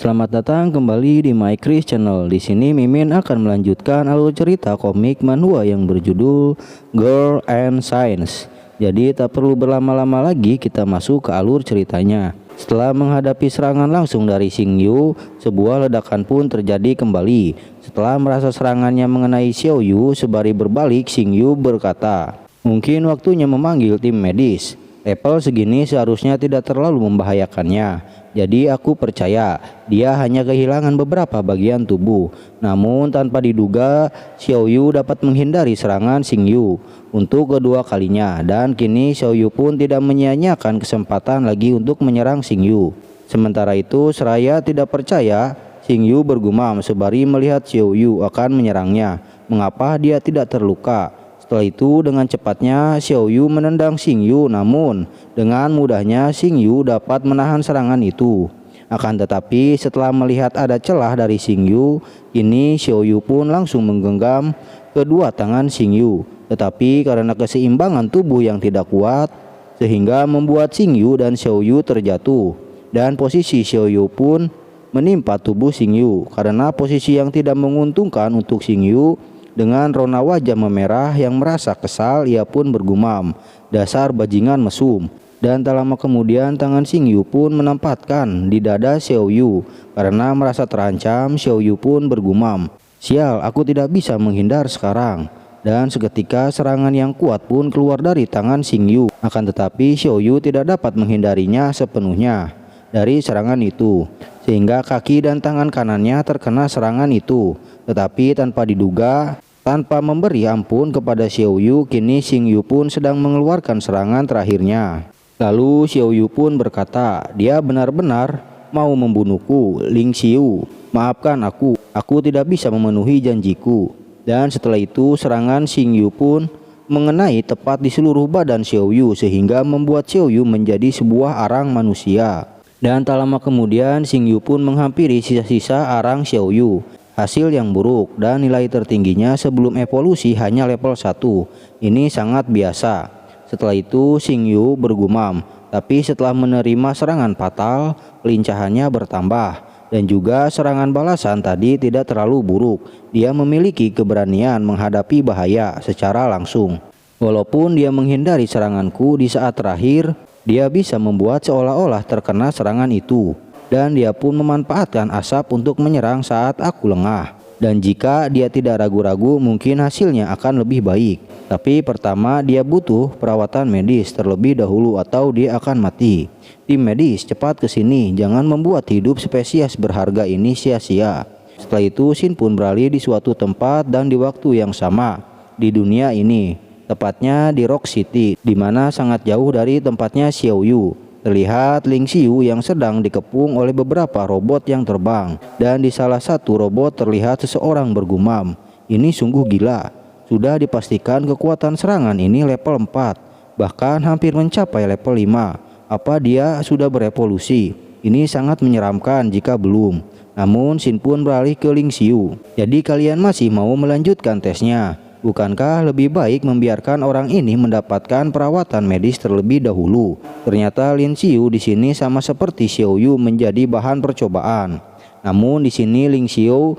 Selamat datang kembali di My Chris Channel. Di sini Mimin akan melanjutkan alur cerita komik manhwa yang berjudul Girl and Science. Jadi tak perlu berlama-lama lagi, kita masuk ke alur ceritanya. Setelah menghadapi serangan langsung dari Xingyu, sebuah ledakan pun terjadi kembali. Setelah merasa serangannya mengenai Xiaoyu, sebari berbalik Xingyu berkata, "Mungkin waktunya memanggil tim medis. Level segini seharusnya tidak terlalu membahayakannya. Jadi aku percaya dia hanya kehilangan beberapa bagian tubuh." Namun tanpa diduga, Xiaoyu dapat menghindari serangan Xingyu untuk kedua kalinya, dan kini Xiaoyu pun tidak menyia-nyiakan kesempatan lagi untuk menyerang Xingyu. Sementara itu, seraya tidak percaya, Xingyu bergumam sebari melihat Xiaoyu akan menyerangnya. Mengapa dia tidak terluka? Setelah itu dengan cepatnya Xiaoyu menendang Xingyu, namun dengan mudahnya Xingyu dapat menahan serangan itu. Akan tetapi setelah melihat ada celah dari Xingyu, kini Xiaoyu pun langsung menggenggam kedua tangan Xingyu. Tetapi karena keseimbangan tubuh yang tidak kuat, sehingga membuat Xingyu dan Xiaoyu terjatuh. Dan posisi Xiaoyu pun menimpa tubuh Xingyu. Karena posisi yang tidak menguntungkan untuk Xingyu, dengan rona wajah memerah yang merasa kesal, ia pun bergumam, "Dasar bajingan mesum." Dan tak lama kemudian tangan Xingyu pun menempatkan di dada Xiaoyu. Karena merasa terancam, Xiaoyu pun bergumam, "Sial, aku tidak bisa menghindar sekarang." Dan seketika serangan yang kuat pun keluar dari tangan Xingyu. Akan tetapi Xiaoyu tidak dapat menghindarinya sepenuhnya dari serangan itu, sehingga kaki dan tangan kanannya terkena serangan itu. Tetapi tanpa diduga, tanpa memberi ampun kepada Xiaoyu, kini Xingyu pun sedang mengeluarkan serangan terakhirnya. Lalu Xiaoyu pun berkata, "Dia benar-benar mau membunuhku, Ling Xiu. Maafkan aku tidak bisa memenuhi janjiku." Dan setelah itu serangan Xingyu pun mengenai tepat di seluruh badan Xiaoyu, sehingga membuat Xiaoyu menjadi sebuah arang manusia. Dan tak lama kemudian Xingyu pun menghampiri sisa-sisa arang Xiaoyu. Hasil yang buruk dan nilai tertingginya sebelum evolusi hanya level 1. Ini sangat biasa. Setelah itu Xingyu bergumam, tapi setelah menerima serangan fatal, kelincahannya bertambah. Dan juga serangan balasan tadi tidak terlalu buruk. Dia memiliki keberanian menghadapi bahaya secara langsung. Walaupun dia menghindari seranganku di saat terakhir, dia bisa membuat seolah-olah terkena serangan itu. Dan dia pun memanfaatkan asap untuk menyerang saat aku lengah. Dan jika dia tidak ragu-ragu, mungkin hasilnya akan lebih baik. Tapi pertama dia butuh perawatan medis terlebih dahulu atau dia akan mati. Tim medis, cepat ke sini, jangan membuat hidup spesies berharga ini sia-sia." Setelah itu Shin pun beralih di suatu tempat dan di waktu yang sama di dunia ini. Tepatnya di Rock City, di mana sangat jauh dari tempatnya Xiaoyu. Terlihat Ling Xiu yang sedang dikepung oleh beberapa robot yang terbang. Dan di salah satu robot terlihat seseorang bergumam, "Ini sungguh gila. Sudah dipastikan kekuatan serangan ini level 4. Bahkan hampir mencapai level 5. Apa dia sudah berevolusi? Ini sangat menyeramkan jika belum." Namun Shin pun beralih ke Ling Xiu, "Jadi kalian masih mau melanjutkan tesnya? Bukankah lebih baik membiarkan orang ini mendapatkan perawatan medis terlebih dahulu?" Ternyata Lin Xiu di sini sama seperti Xiaoyu menjadi bahan percobaan. Namun di sini Ling Xiu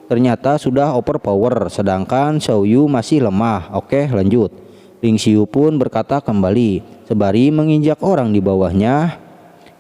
ternyata sudah overpower, sedangkan Xiaoyu masih lemah. "Oke, lanjut." Ling Xiu pun berkata kembali, sebari menginjak orang di bawahnya.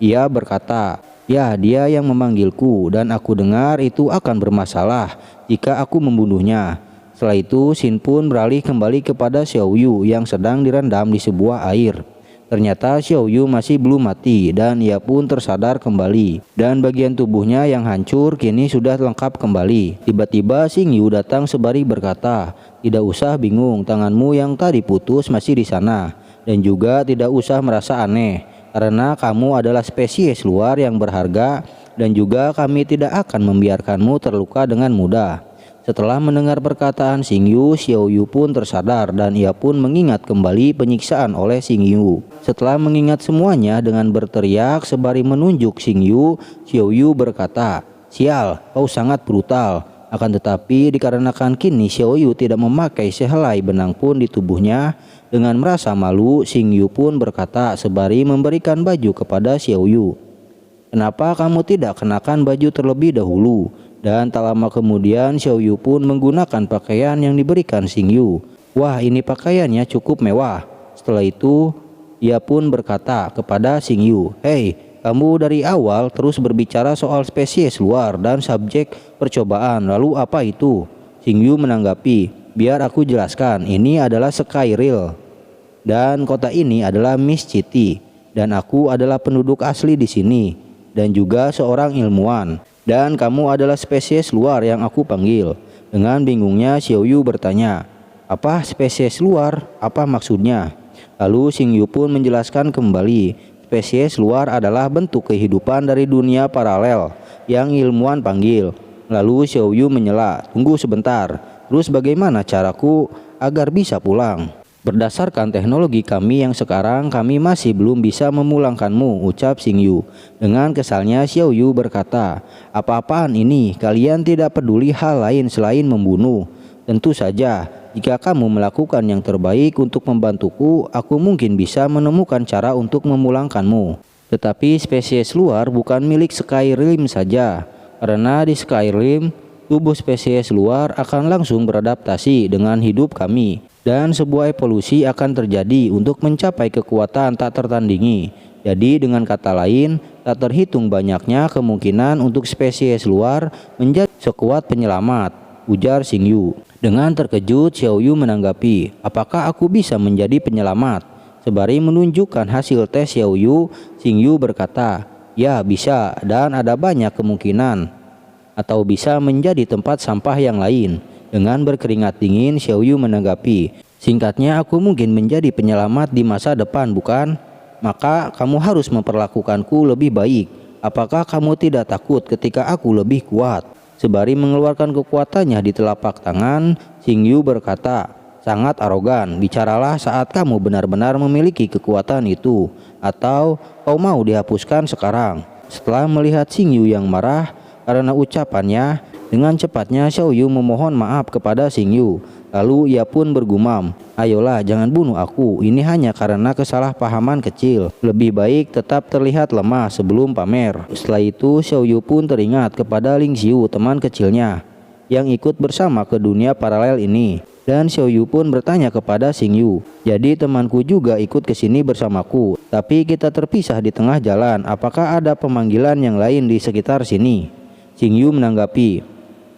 Ia berkata, "Ya, dia yang memanggilku dan aku dengar itu akan bermasalah jika aku membunuhnya." Setelah itu Shin pun beralih kembali kepada Xiaoyu yang sedang direndam di sebuah air. Ternyata Xiaoyu masih belum mati dan ia pun tersadar kembali. Dan bagian tubuhnya yang hancur kini sudah lengkap kembali. Tiba-tiba Xingyu datang sebari berkata, "Tidak usah bingung, tanganmu yang tadi putus masih di sana. Dan juga tidak usah merasa aneh, karena kamu adalah spesies luar yang berharga dan juga kami tidak akan membiarkanmu terluka dengan mudah." Setelah mendengar perkataan Xingyu, Xiaoyu pun tersadar dan ia pun mengingat kembali penyiksaan oleh Xingyu. Setelah mengingat semuanya dengan berteriak sebari menunjuk Xingyu, Xiaoyu berkata, "Sial, kau sangat brutal." Akan tetapi dikarenakan kini Xiaoyu tidak memakai sehelai benang pun di tubuhnya, dengan merasa malu Xingyu pun berkata sebari memberikan baju kepada Xiaoyu, Kenapa kamu tidak kenakan baju terlebih dahulu? Dan tak lama kemudian Xiao Yu pun menggunakan pakaian yang diberikan Xing Yu. Wah, ini pakaiannya cukup mewah. Setelah itu ia pun berkata kepada Xing Yu, "Hei, kamu dari awal terus berbicara soal spesies luar dan subjek percobaan, lalu apa itu?" Xing Yu menanggapi, "Biar aku jelaskan, ini adalah Skyrill. Dan kota ini adalah Miss City. Dan aku adalah penduduk asli di sini. Dan juga seorang ilmuwan. Dan kamu adalah spesies luar yang aku panggil." Dengan bingungnya Xiao Yu bertanya, "Apa spesies luar? Apa maksudnya?" Lalu Xing Yu pun menjelaskan kembali, spesies luar adalah bentuk kehidupan dari dunia paralel yang ilmuwan panggil. Lalu Xiao Yu menyela, "Tunggu sebentar, terus bagaimana caraku agar bisa pulang?" "Berdasarkan teknologi kami yang sekarang, kami masih belum bisa memulangkanmu," ucap Xing Yu. Dengan kesalnya Xiao Yu berkata, "Apa-apaan ini? Kalian tidak peduli hal lain selain membunuh. Tentu saja, jika kamu melakukan yang terbaik untuk membantuku, aku mungkin bisa menemukan cara untuk memulangkanmu. Tetapi spesies luar bukan milik Skyrim saja, karena di Skyrim, tubuh spesies luar akan langsung beradaptasi dengan hidup kami. Dan sebuah evolusi akan terjadi untuk mencapai kekuatan tak tertandingi. Jadi dengan kata lain, tak terhitung banyaknya kemungkinan untuk spesies luar menjadi sekuat penyelamat," ujar Xing Yu. Dengan terkejut Xiao Yu menanggapi, "Apakah aku bisa menjadi penyelamat?" Sembari menunjukkan hasil tes Xiao Yu, Xing Yu berkata, "Ya bisa, dan ada banyak kemungkinan. Atau bisa menjadi tempat sampah yang lain." Dengan berkeringat dingin Xiao Yu menanggapi, "Singkatnya aku mungkin menjadi penyelamat di masa depan, bukan? Maka kamu harus memperlakukanku lebih baik. Apakah kamu tidak takut ketika aku lebih kuat?" Sembari mengeluarkan kekuatannya di telapak tangan, Xing Yu berkata, "Sangat arogan, bicaralah saat kamu benar-benar memiliki kekuatan itu. Atau kau mau dihapuskan sekarang?" Setelah melihat Xing Yu yang marah karena ucapannya, dengan cepatnya Xiao Yu memohon maaf kepada Xing Yu. Lalu ia pun bergumam, "Ayolah, jangan bunuh aku. Ini hanya karena kesalahpahaman kecil. Lebih baik tetap terlihat lemah sebelum pamer." Setelah itu Xiao Yu pun teringat kepada Ling Xiu, teman kecilnya yang ikut bersama ke dunia paralel ini. Dan Xiao Yu pun bertanya kepada Xing Yu, "Jadi temanku juga ikut ke sini bersamaku, tapi kita terpisah di tengah jalan. Apakah ada pemanggilan yang lain di sekitar sini?" Xing Yu menanggapi,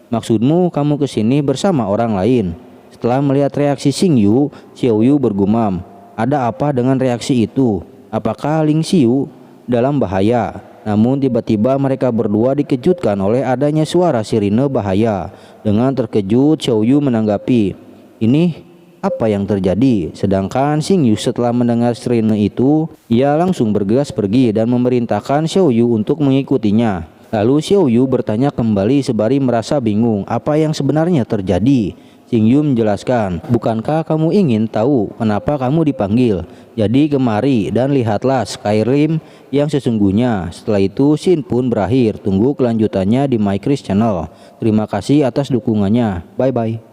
"Maksudmu kamu ke sini bersama orang lain?" Setelah melihat reaksi Xing Yu, Xiao Yu bergumam, "Ada apa dengan reaksi itu? Apakah Ling Xiu dalam bahaya?" Namun tiba-tiba mereka berdua dikejutkan oleh adanya suara sirine bahaya. Dengan terkejut Xiao Yu menanggapi, "Ini apa yang terjadi?" Sedangkan Xing Yu setelah mendengar sirine itu, ia langsung bergegas pergi dan memerintahkan Xiao Yu untuk mengikutinya. Lalu Xiao Yu bertanya kembali sembari merasa bingung apa yang sebenarnya terjadi. Xing Yu menjelaskan, "Bukankah kamu ingin tahu kenapa kamu dipanggil? Jadi kemari dan lihatlah Skyrim yang sesungguhnya." Setelah itu scene pun berakhir. Tunggu kelanjutannya di My Chris Channel. Terima kasih atas dukungannya. Bye bye.